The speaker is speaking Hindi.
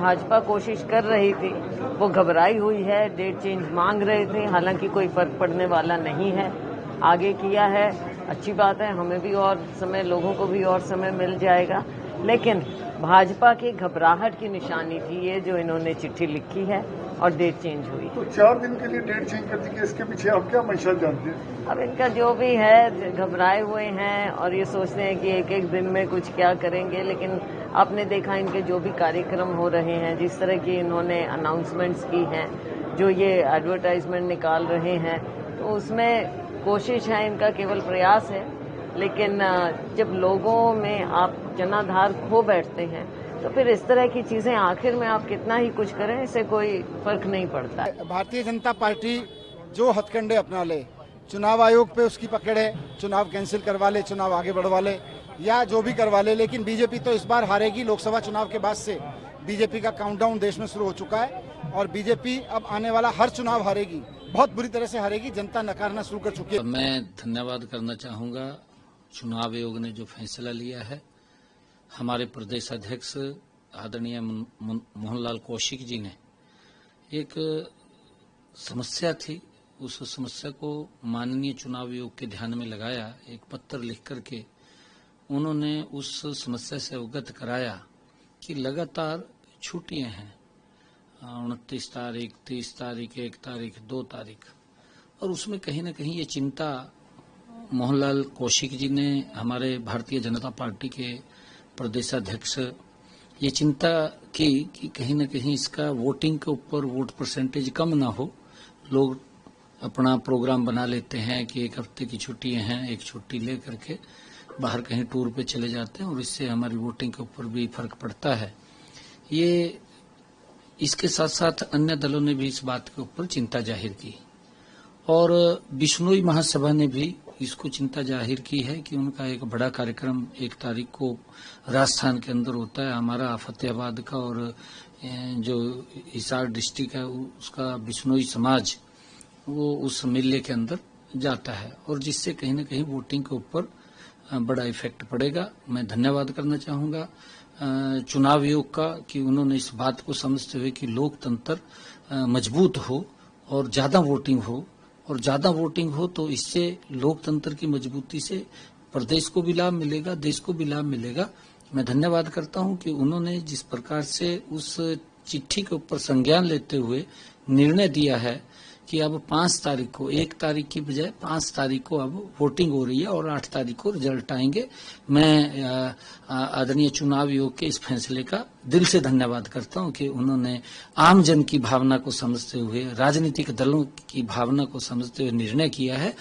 भाजपा कोशिश कर रही थी वो घबराई हुई है, डेट चेंज मांग रहे थे, हालांकि कोई फर्क पड़ने वाला नहीं है। आगे किया है, अच्छी बात है, हमें भी और समय, लोगों को भी और समय मिल जाएगा। लेकिन भाजपा की घबराहट की निशानी थी ये जो इन्होंने चिट्ठी लिखी है और डेट चेंज हुई। तो 4 दिन के लिए डेट चेंज कर दी कि इसके पीछे आप क्या मंशा जानते हैं? अब इनका जो भी है, घबराए हुए हैं और ये सोचते हैं कि एक एक दिन में कुछ क्या करेंगे। लेकिन आपने देखा इनके जो भी कार्यक्रम हो रहे हैं, जिस तरह की इन्होंने अनाउंसमेंट्स की हैं, जो ये एडवर्टाइजमेंट निकाल रहे हैं, तो उसमें कोशिश है, इनका केवल प्रयास है। लेकिन जब लोगों में आप जनाधार खो बैठते हैं तो फिर इस तरह की चीजें आखिर में आप कितना ही कुछ करें, इससे कोई फर्क नहीं पड़ता। भारतीय जनता पार्टी जो हथकंडे अपना ले, चुनाव आयोग पे उसकी पकड़ है, चुनाव कैंसिल करवा ले, चुनाव आगे बढ़वा ले या जो भी करवा ले, लेकिन बीजेपी तो इस बार हारेगी। लोकसभा चुनाव के बाद से बीजेपी का काउंटडाउन देश में शुरू हो चुका है और बीजेपी अब आने वाला हर चुनाव हारेगी, बहुत बुरी तरह से हारेगी। जनता नकारना शुरू कर चुकी है। मैं धन्यवाद करना चाहूँगा चुनाव आयोग ने जो फैसला लिया है। हमारे प्रदेश अध्यक्ष आदरणीय मोहनलाल कौशिक जी ने एक समस्या थी, उस समस्या को माननीय चुनाव आयोग के ध्यान में लगाया, एक पत्र लिख करके उन्होंने उस समस्या से अवगत कराया कि लगातार छुट्टियां हैं, 29 तारीख, 30 तारीख, 1 तारीख, 2 तारीख, और उसमें कहीं न कहीं ये चिंता मोहनलाल कौशिक जी ने, हमारे भारतीय जनता पार्टी के प्रदेशाध्यक्ष, ये चिंता की कि कहीं न कहीं इसका वोटिंग के ऊपर वोट परसेंटेज कम ना हो। लोग अपना प्रोग्राम बना लेते हैं कि एक हफ्ते की छुट्टियां हैं, एक छुट्टी ले करके बाहर कहीं टूर पे चले जाते हैं और इससे हमारी वोटिंग के ऊपर भी फर्क पड़ता है। ये इसके साथ साथ अन्य दलों ने भी इस बात के ऊपर चिंता जाहिर की और बिश्नोई महासभा ने भी इसको चिंता जाहिर की है कि उनका एक बड़ा कार्यक्रम 1 तारीख को राजस्थान के अंदर होता है, हमारा फतेहाबाद का, और जो हिसार डिस्ट्रिक्ट है उसका बिश्नोई समाज वो उस मेले के अंदर जाता है और जिससे कहीं न कहीं वोटिंग के ऊपर बड़ा इफेक्ट पड़ेगा। मैं धन्यवाद करना चाहूँगा चुनाव आयोग का कि उन्होंने इस बात को समझते हुए कि लोकतंत्र मजबूत हो और ज़्यादा वोटिंग हो, और ज़्यादा वोटिंग हो तो इससे लोकतंत्र की मजबूती से प्रदेश को भी लाभ मिलेगा, देश को भी लाभ मिलेगा। मैं धन्यवाद करता हूं कि उन्होंने जिस प्रकार से उस चिट्ठी के ऊपर संज्ञान लेते हुए निर्णय दिया है कि अब 5 तारीख को, 1 तारीख की बजाय 5 तारीख को अब वोटिंग हो रही है और 8 तारीख को रिजल्ट आएंगे। मैं आदरणीय चुनाव आयोग के इस फैसले का दिल से धन्यवाद करता हूं कि उन्होंने आम जन की भावना को समझते हुए, राजनीतिक दलों की भावना को समझते हुए निर्णय किया है।